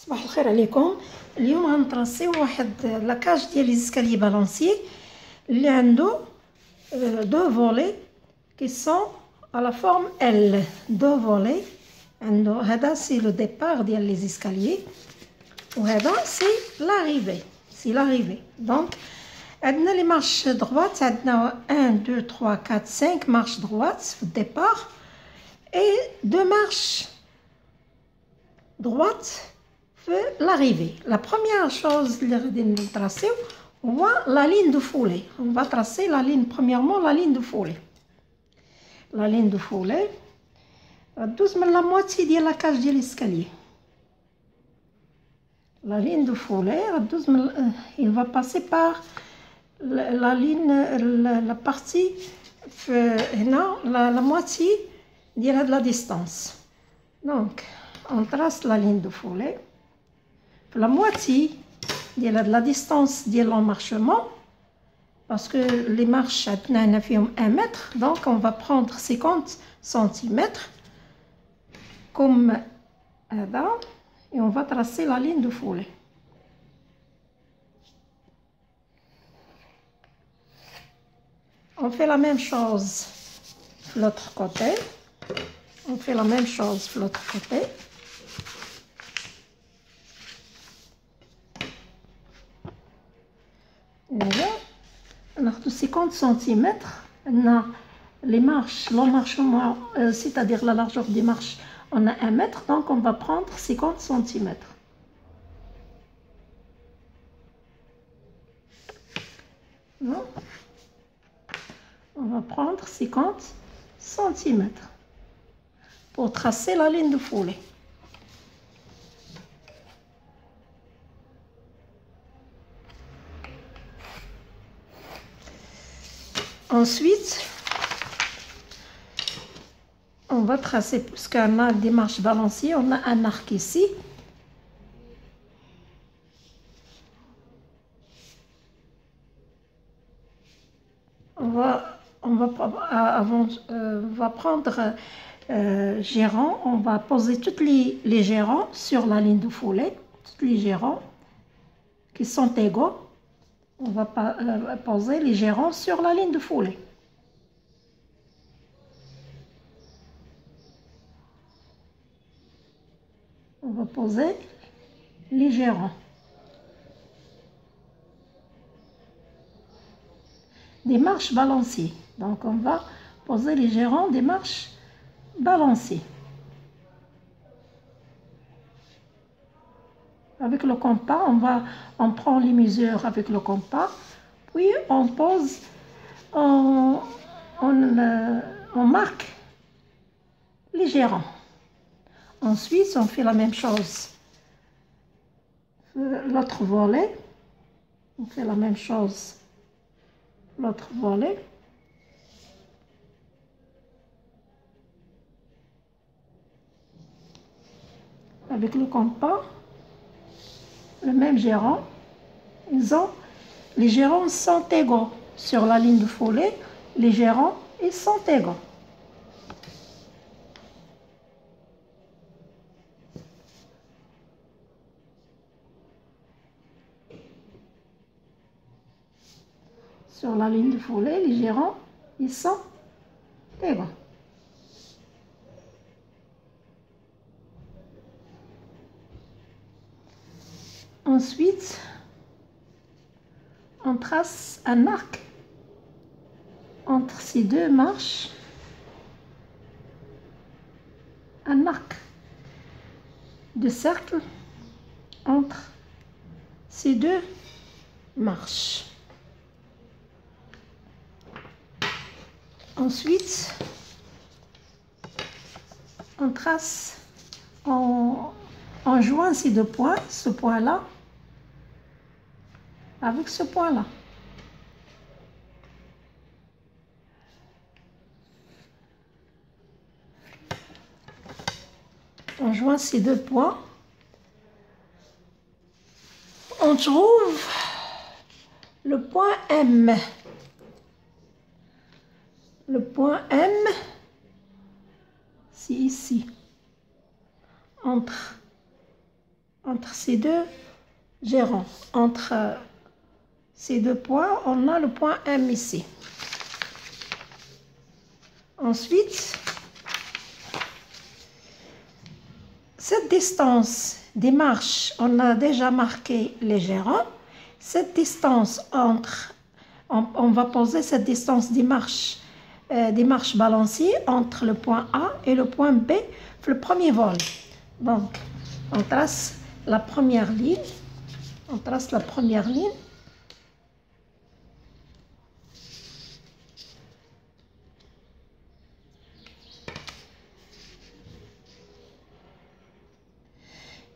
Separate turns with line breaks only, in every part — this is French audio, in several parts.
صباح الخير عليكم. اليوم غنطراسيو واحد لاكاج ديال لي زيسكاليي بالونسي اللي عنده دو فولي كي سون على فورم ال. دو فولي عنده هذا سي لو ديبار ديال لي زيسكاليي وهذا سي لاريفي. دونك عندنا لي مارش دروات، عندنا 1 2 3 4 5 مارش دروات في الديبار et 2 marches droites pour l'arrivée. La première chose de tracer, on voit la ligne de foulée. On va tracer la ligne, premièrement la ligne de foulée. La ligne de foulée, la moitié de la cage de l'escalier. La ligne de foulée, il va passer par la ligne, la partie, la moitié de la distance. Donc, on trace la ligne de foulée. La moitié de la distance de l'emmarchement, parce que les marches ont 1 mètre, donc on va prendre 50 cm comme là, et on va tracer la ligne de foulée. On fait la même chose de l'autre côté. On fait la même chose de l'autre côté. Voilà. On a 50 cm. On a les marches, l'emmarchement, c'est-à-dire la largeur des marches, on a 1 mètre, donc on va prendre 50 cm. Non? On va prendre 50 cm pour tracer la ligne de foulée. Ensuite, on va tracer, puisqu'on a des marches balanciées, on a un arc ici. On va prendre gérants, on va poser tous les gérants sur la ligne de foulée, tous les gérants qui sont égaux. On va poser les gérants sur la ligne de foulée. On va poser les gérants. Des marches balanciées. Donc on va poser les gérants des marches balanciées. Avec le compas, on prend les mesures avec le compas, puis on pose, on marque les gérants. Ensuite, on fait la même chose. L'autre volet, on fait la même chose. L'autre volet. Avec le compas. Le même gérant, les gérants sont égaux sur la ligne de foulée, les gérants ils sont égaux. Sur la ligne de foulée, les gérants ils sont égaux. Ensuite, on trace un arc entre ces deux marches, un arc de cercle entre ces deux marches. Ensuite, on trace, on joint ces deux points, ce point-là, avec ce point-là. On joint ces deux points. On trouve le point M. Le point M, c'est ici. Entre entre ces deux gérants. Entre ces deux points, on a le point M ici. Ensuite, cette distance des marches, on a déjà marqué les gérants. Cette distance entre, on va poser cette distance des marches balanciers entre le point A et le point B, le premier vol. Donc, on trace la première ligne. On trace la première ligne.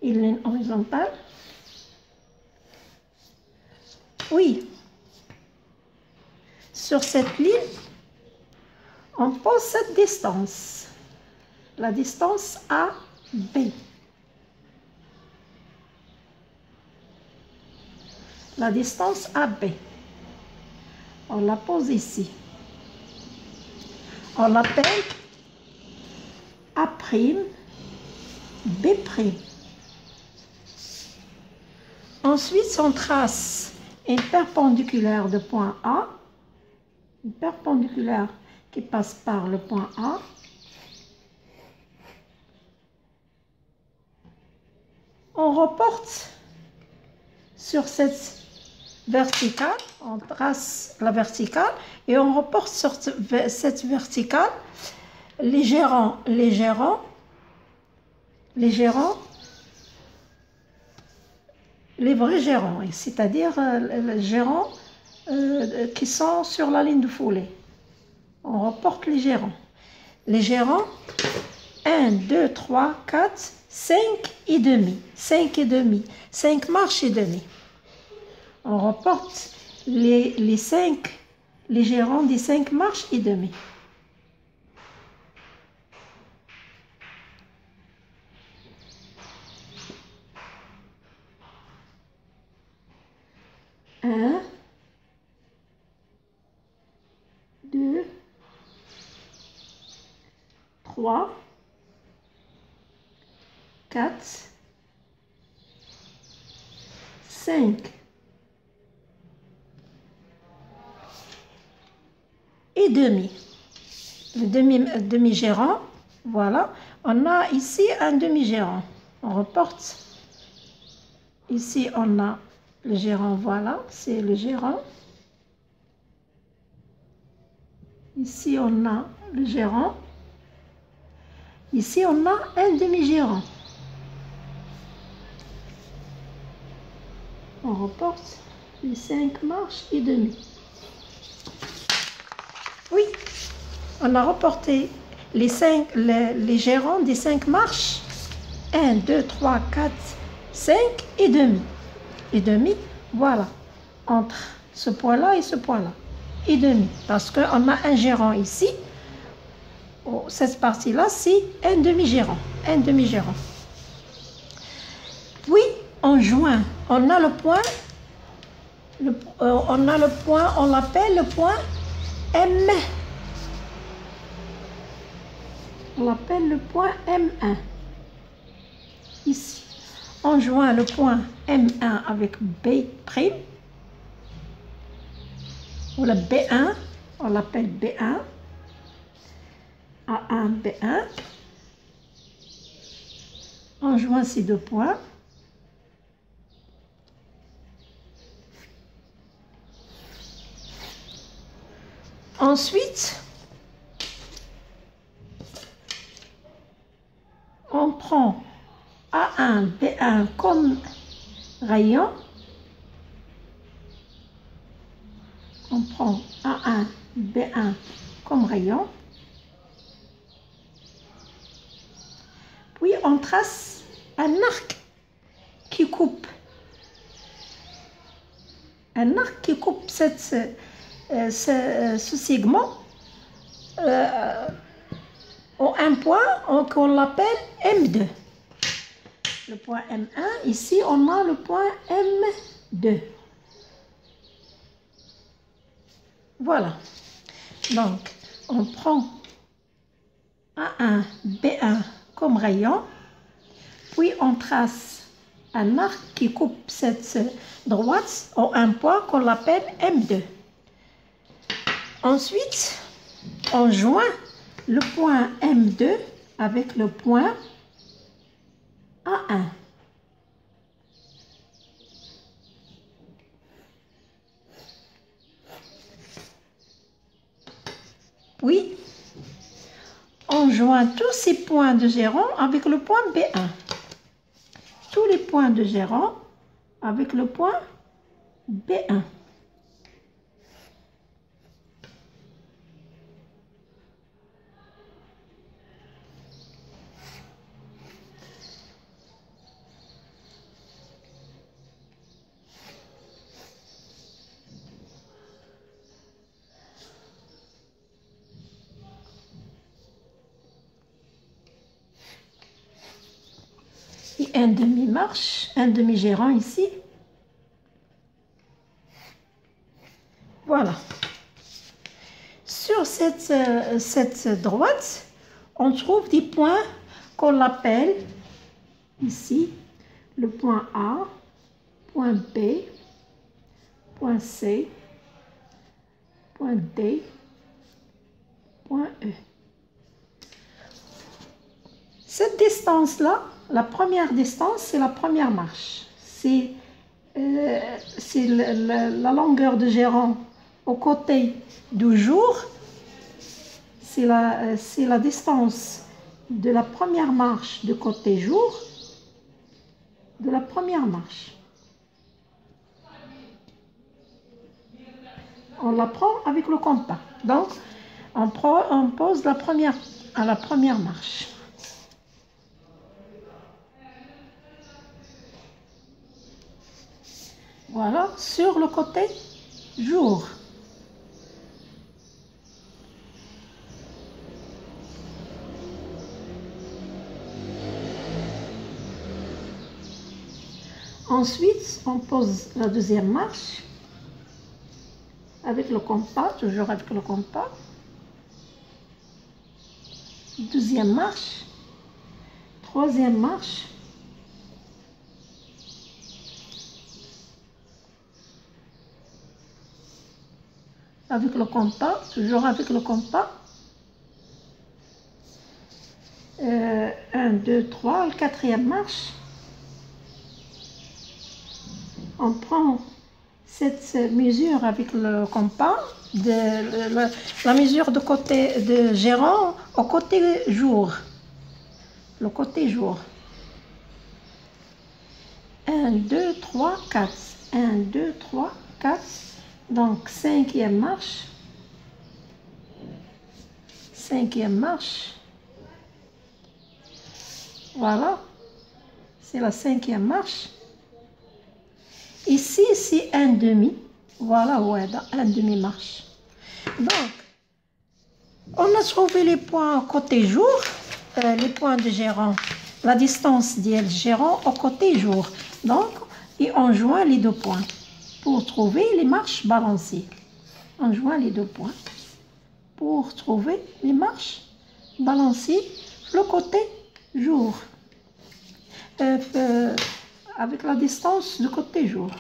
Une ligne horizontale. Oui. Sur cette ligne, on pose cette distance. La distance AB. La distance AB. On la pose ici. On l'appelle A', B'. Ensuite, on trace une perpendiculaire de point A, une perpendiculaire qui passe par le point A. On reporte sur cette verticale, on trace la verticale et on reporte sur cette verticale les vrais gérants, c'est-à-dire les gérants qui sont sur la ligne de foulée. On reporte les gérants. Les gérants, 1, 2, 3, 4, 5 et demi. 5 et demi. 5 marches et demi. On reporte les gérants des 5 marches et demi. Un, 2, 3, 4, 5 et demi. Le demi-gérant, voilà. On a ici un demi-gérant. On reporte. Ici, on a le gérant, voilà, c'est le gérant. Ici, on a le gérant. Ici, on a un demi-gérant. On reporte les 5 marches et demi. Oui, on a reporté les gérants des 5 marches. 1, 2, 3, 4, 5 et demi. Et demi, voilà, entre ce point-là et ce point-là. Et demi, parce qu'on a un gérant ici. Oh, cette partie-là, c'est un demi-gérant. Un demi-gérant. Puis, en joint, on a le point, on l'appelle le point M. On l'appelle le point M1. Ici, on joint le point M1 avec B', ou le B1, on l'appelle B1, A1, B1. On joint ces deux points. Ensuite, on prend A1, B1 comme rayon. On prend A1, B1 comme rayon. Puis on trace un arc qui coupe. Un arc qui coupe ce segment au un point qu'on l'appelle M2. Le point M1, ici on a le point M2. Voilà. Donc, on prend A1, B1 comme rayon, puis on trace un arc qui coupe cette droite en un point qu'on appelle M2. Ensuite, on joint le point M2 avec le point A1. Puis, on joint tous ces points de gérant avec le point B1. Tous les points de gérant avec le point B1. Et un demi-marche, un demi-gérant ici. Voilà. Sur cette droite, on trouve des points qu'on appelle ici le point A, point B, point C, point D, point E. Cette distance-là, la première distance, c'est la première marche. C'est la longueur de gérant au côté du jour. C'est la distance de la première marche de côté jour, de la première marche. On la prend avec le compas. Donc, on pose à la première marche. Voilà, sur le côté jour. Ensuite, on pose la deuxième marche avec le compas, toujours avec le compas. Deuxième marche, troisième marche. Avec le compas, toujours avec le compas. 1, 2, 3, la quatrième marche. On prend cette mesure avec le compas, la mesure de côté de gérant au côté jour. Le côté jour. 1, 2, 3, 4. 1, 2, 3, 4. Donc, cinquième marche. Cinquième marche. Voilà. C'est la cinquième marche. Ici, c'est un demi. Voilà, ouais, un demi-marche. Donc, on a trouvé les points côté jour, les points de gérant, la distance du gérant au côté jour. Donc, et on joint les deux points pour trouver les marches balancées. On joint les deux points pour trouver les marches balancées le côté jour. Avec la distance du côté jour.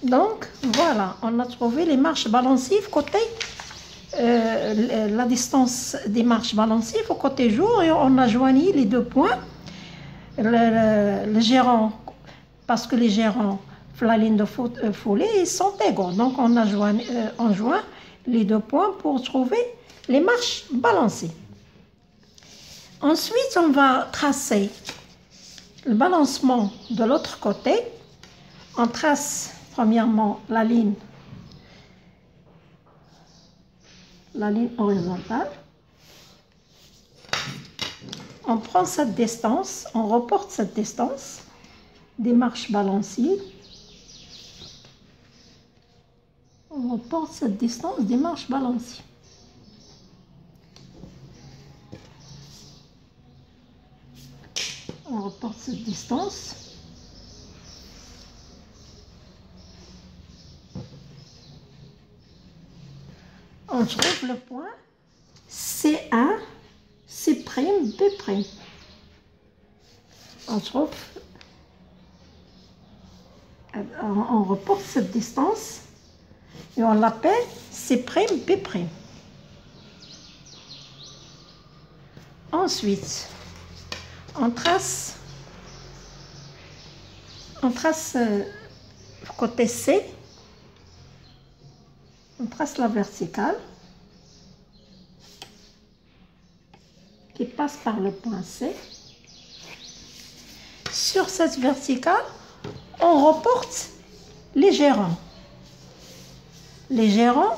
Donc, voilà, on a trouvé les marches balancives côté, la distance des marches balancives au côté jour et on a joigni les deux points. Le gérant, parce que les gérants, la ligne de foulée, ils sont égaux. Donc, on joint les deux points pour trouver les marches balancées. Ensuite, on va tracer le balancement de l'autre côté. On trace premièrement la ligne horizontale. On prend cette distance, on reporte cette distance des marches balanciées. On reporte cette distance des marches balanciers. On reporte cette distance. On trouve le point C1, C', B'. On trouve, on reporte cette distance et on l'appelle C', B'. Ensuite, on trace côté C, on trace la verticale qui passe par le point C. Sur cette verticale, on reporte les gérants. Les gérants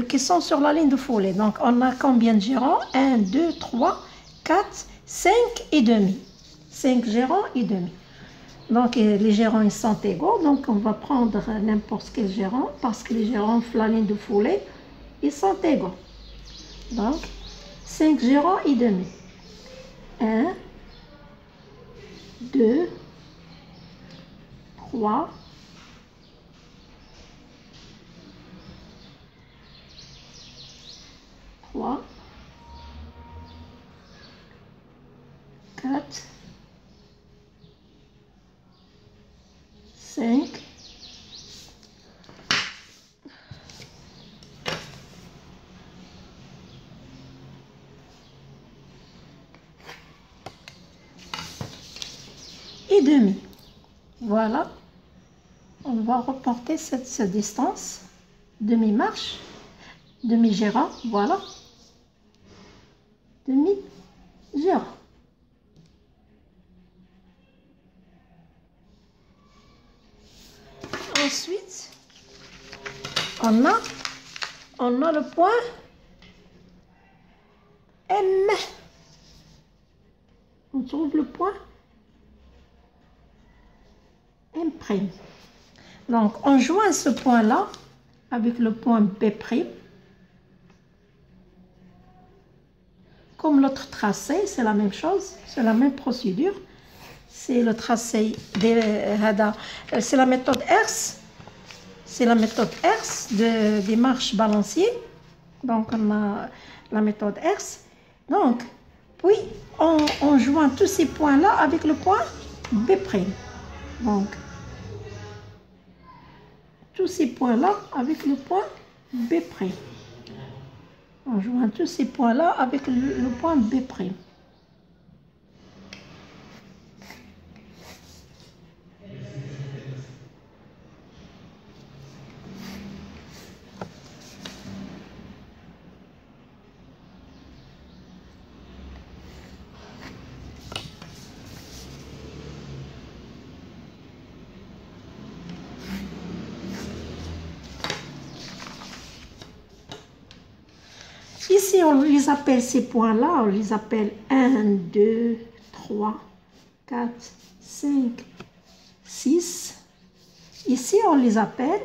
qui sont sur la ligne de foulée. Donc, on a combien de gérants? 1, 2, 3, 4, 5 et demi. 5 gérants et demi. Donc, les gérants, ils sont égaux. Donc, on va prendre n'importe quel gérant parce que les gérants de la ligne de foulée, ils sont égaux. Donc, 5 gérants et demi. 1, 2, 3, 4, 5, et demi. Voilà. On va reporter cette distance. Demi-marche. Demi-gérant. Voilà. Demi-gérant. Ensuite, on a le point M. On trouve le point M'. Donc, on joint ce point-là avec le point B'. Comme l'autre tracé, c'est la même chose, c'est la même procédure. C'est le tracé c'est la méthode Hertz. C'est la méthode Hertz des marches balanciers. Donc, on a la méthode Hertz. Donc, puis, on joint tous ces points-là avec le point B'. Donc, tous ces points-là avec le point B'. On joint tous ces points-là avec le point B'. Ici, on les appelle ces points-là, on les appelle 1, 2, 3, 4, 5, 6. Ici, on les appelle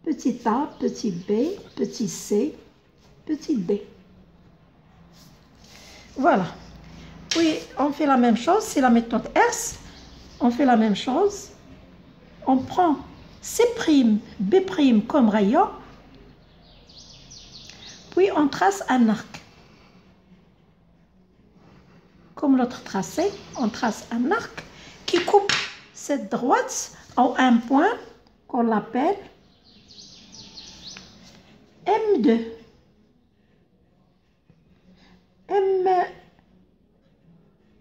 petit a, petit b, petit c, petit d. Voilà. Puis, on fait la même chose, c'est la méthode S. On fait la même chose. On prend C', B' comme rayon. Puis, on trace un arc. Comme l'autre tracé, on trace un arc qui coupe cette droite en un point qu'on appelle M2.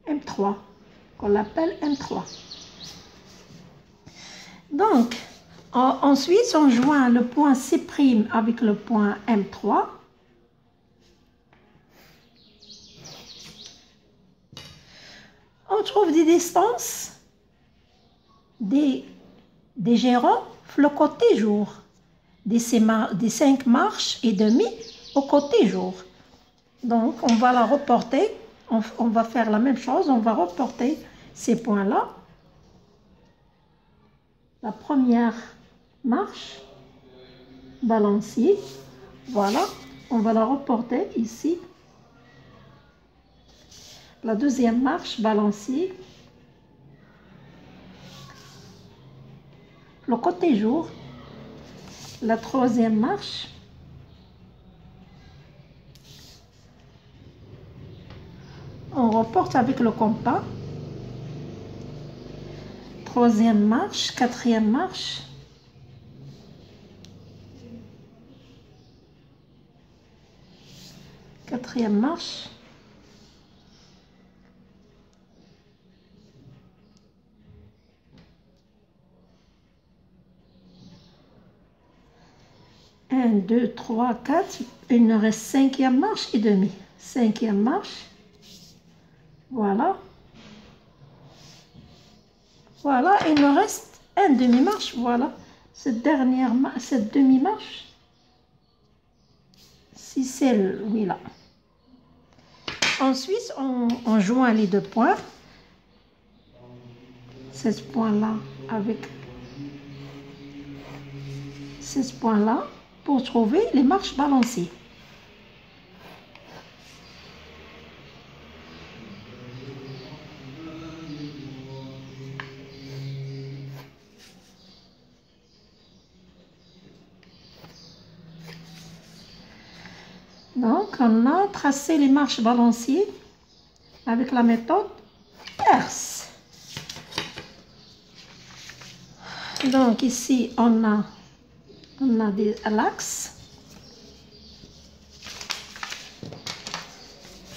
M3, qu'on appelle M3. Donc, ensuite, on joint le point C' avec le point M3. On trouve des distances des gérants le côté jour, des 5 marches et demi au côté jour. Donc, on va la reporter, on va faire la même chose, on va reporter ces points-là. La première marche, balancier. Voilà, on va la reporter ici. La deuxième marche, balancier. Le côté jour. La troisième marche. On reporte avec le compas. Troisième marche, quatrième marche. Quatrième marche. Un, deux, trois, quatre. Il nous reste cinquième marche et demi. Cinquième marche. Voilà. Voilà, il nous reste un demi-marche. Voilà. Cette demi-marche. Si celle-là. Ensuite, on joint les deux points. Ce point-là avec ce point-là pour trouver les marches balancées. Donc, on a tracé les marches balanciers avec la méthode Hertz. Donc, ici, on a l'axe.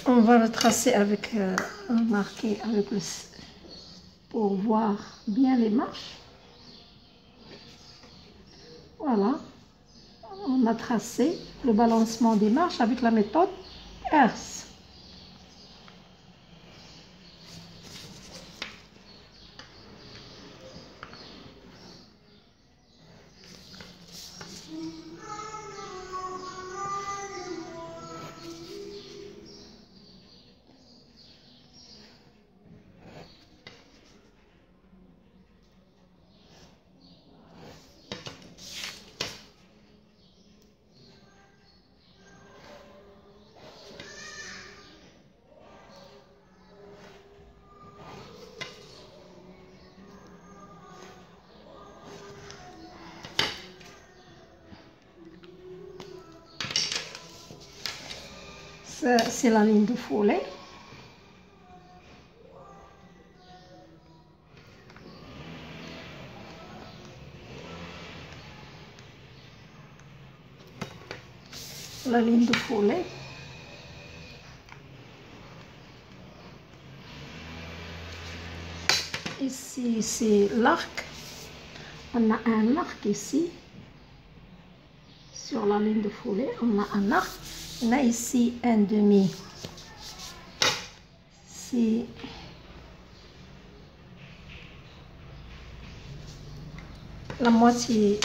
On va le tracer avec, marquer avec pour voir bien les marches. Voilà. On a tracé le balancement des marches avec la méthode Hertz. C'est la ligne de foulée. La ligne de foulée. Ici, c'est l'arc. On a un arc ici. Sur la ligne de foulée, on a un arc. On a ici un demi. C'est la moitié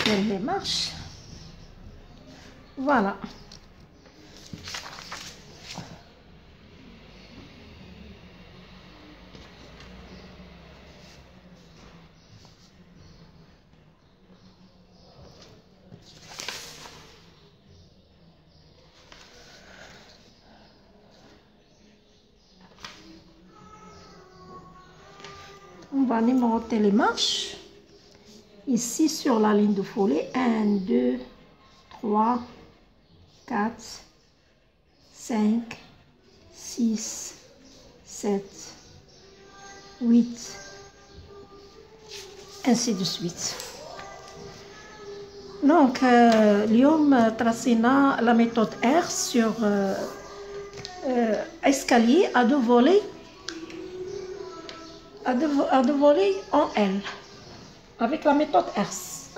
des marches. Voilà. On va numéroter les marches. Ici, sur la ligne de foulée, 1, 2, 3, 4, 5, 6, 7, 8, ainsi de suite. Donc, اليوم tracéna la méthode R sur escalier à deux volets. À deux volets en L avec la méthode Hertz.